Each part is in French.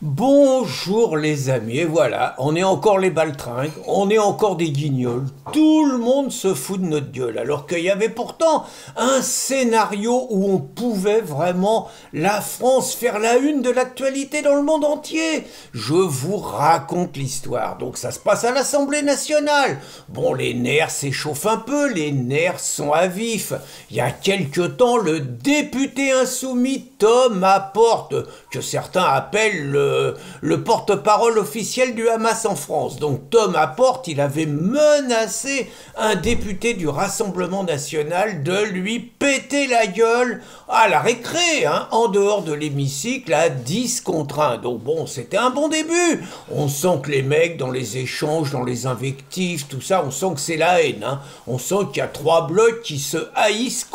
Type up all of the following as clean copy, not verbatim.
Bonjour les amis, et voilà, on est encore les baltringues, on est encore des guignols, tout le monde se fout de notre gueule, alors qu'il y avait pourtant un scénario où on pouvait vraiment, la France, faire la une de l'actualité dans le monde entier. Je vous raconte l'histoire, donc ça se passe à l'Assemblée nationale. Bon, les nerfs s'échauffent un peu, les nerfs sont à vif. Il y a quelque temps, le député insoumis Thomas Porte, que certains appellent le porte-parole officiel du Hamas en France. Donc Thomas Porte, il avait menacé un député du Rassemblement national de lui péter la gueule à la récré, en dehors de l'hémicycle, à 10 contre 1. Donc bon, c'était un bon début. On sent que les mecs, dans les échanges, dans les invectives, tout ça, on sent que c'est la haine. On sent qu'il y a trois blocs qui se haïssent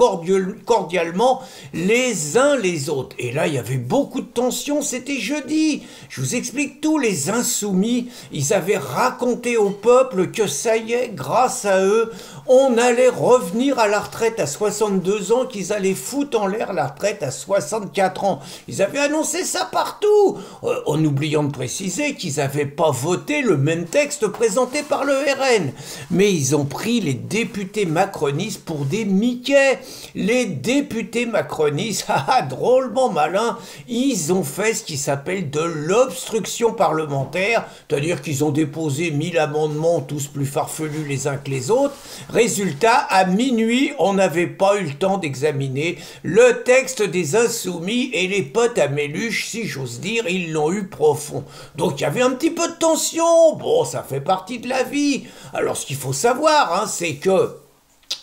cordialement les uns les autres. Et là, il y avait beaucoup de tension, c'était jeudi. Je vous explique tout, les insoumis, ils avaient raconté au peuple que ça y est, grâce à eux, on allait revenir à la retraite à 62 ans, qu'ils allaient foutre en l'air la retraite à 64 ans. Ils avaient annoncé ça partout, en oubliant de préciser qu'ils n'avaient pas voté le même texte présenté par le RN. Mais ils ont pris les députés macronistes pour des Mickey. Les députés macronistes, drôlement malins, ils ont fait ce qui s'appelle de l'obstruction parlementaire, c'est-à-dire qu'ils ont déposé 1000 amendements, tous plus farfelus les uns que les autres. Résultat, à minuit, on n'avait pas eu le temps d'examiner le texte des insoumis et les potes à Méluche, si j'ose dire, ils l'ont eu profond. Donc il y avait un petit peu de tension, bon, ça fait partie de la vie. Alors ce qu'il faut savoir, c'est que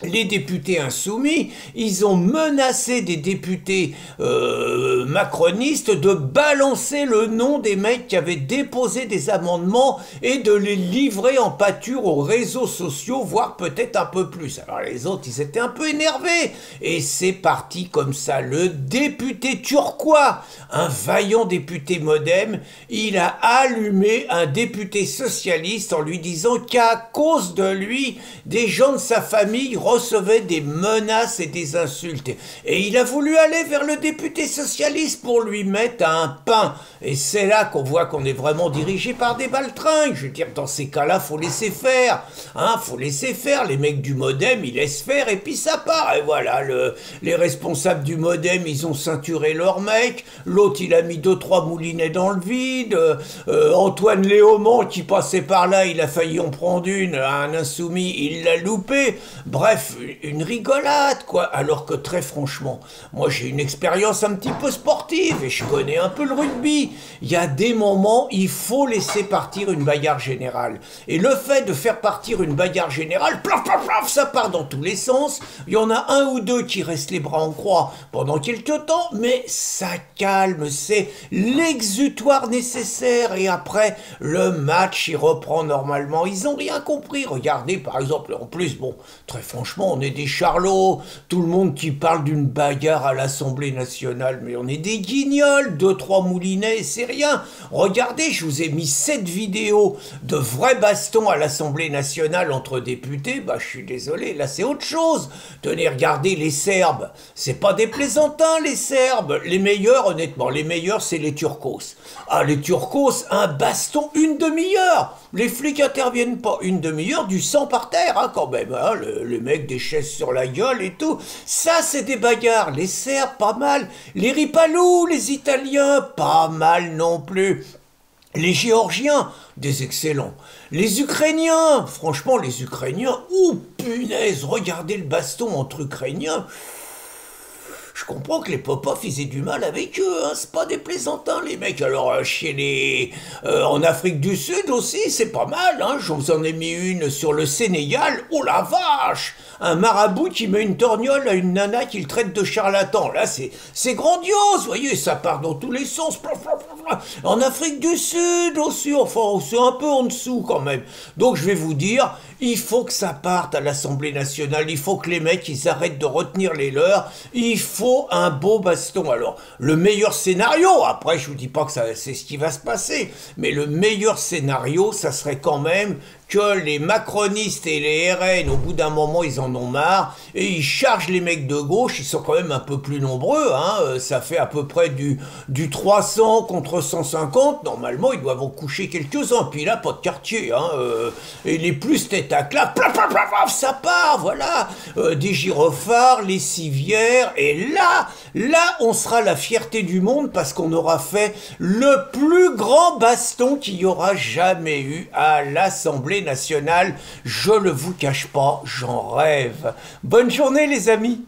les députés insoumis, ils ont menacé des députés macronistes de balancer le nom des mecs qui avaient déposé des amendements et de les livrer en pâture aux réseaux sociaux, voire peut-être un peu plus. Alors les autres, ils étaient un peu énervés. Et c'est parti comme ça. Le député turquois, un vaillant député modem, il a allumé un député socialiste en lui disant qu'à cause de lui, des gens de sa famille recevait des menaces et des insultes. Et il a voulu aller vers le député socialiste pour lui mettre un pain. Et c'est là qu'on voit qu'on est vraiment dirigé par des baltringues. Je veux dire, dans ces cas-là, faut laisser faire. Faut laisser faire. Les mecs du modem, ils laissent faire et puis ça part. Et voilà, les responsables du modem, ils ont ceinturé leur mec. L'autre, il a mis 2-3 moulinets dans le vide. Antoine Léaumont, qui passait par là, il a failli en prendre une. Un insoumis, il l'a loupé. Bref, une rigolade, quoi. Alors que très franchement, moi j'ai une expérience un petit peu sportive et je connais un peu le rugby. Il y a des moments, il faut laisser partir une bagarre générale. Et le fait de faire partir une bagarre générale, plaf, plaf, plaf, ça part dans tous les sens. Il y en a un ou deux qui restent les bras en croix pendant quelques temps, mais ça calme, c'est l'exutoire nécessaire. Et après, le match, il reprend normalement. Ils n'ont rien compris. Regardez, par exemple, en plus, bon, très franchement, on est des charlots, tout le monde qui parle d'une bagarre à l'Assemblée nationale, mais on est des guignols, 2-3 moulinets, c'est rien. Regardez, je vous ai mis 7 vidéos de vrais bastons à l'Assemblée nationale entre députés, je suis désolé, là c'est autre chose. Tenez, regardez les Serbes, c'est pas des plaisantins les Serbes, les meilleurs, honnêtement, les meilleurs c'est les Turcos. Les Turcos, un baston, une demi-heure. Les flics interviennent pas, une demi-heure, du sang par terre, quand même, les mecs des chaises sur la gueule et tout. Ça, c'est des bagarres. Les Serbes, pas mal. Les Ripalous, les Italiens, pas mal non plus. Les Géorgiens, des excellents. Les Ukrainiens, franchement, les Ukrainiens, punaise, regardez le baston entre Ukrainiens. Je comprends que les Popov, ils aient du mal avec eux, c'est pas des plaisantins, les mecs. Alors, en Afrique du Sud aussi, c'est pas mal, je vous en ai mis une sur le Sénégal, oh la vache! Un marabout qui met une torgnole à une nana qu'il traite de charlatan. Là, c'est grandiose, vous voyez, ça part dans tous les sens. En Afrique du Sud aussi, enfin, c'est un peu en dessous quand même. Donc, je vais vous dire, il faut que ça parte à l'Assemblée nationale, il faut que les mecs, ils arrêtent de retenir les leurs, il faut un beau baston. Alors, le meilleur scénario, après, je vous dis pas que c'est ce qui va se passer, mais le meilleur scénario, ça serait quand même que les macronistes et les RN, au bout d'un moment, ils en ont marre, et ils chargent les mecs de gauche, ils sont quand même un peu plus nombreux, hein, ça fait à peu près du 300 contre 150, normalement, ils doivent en coucher quelques-uns, puis là, pas de quartier, hein, et les plus tête à claque, plaf, plaf, plaf, plaf, ça part, voilà, des gyrophares, les civières, et là, on sera la fierté du monde, parce qu'on aura fait le plus grand baston qu'il y aura jamais eu à l'Assemblée nationale. Je le vous cache pas, j'en rêve. Bonne journée les amis.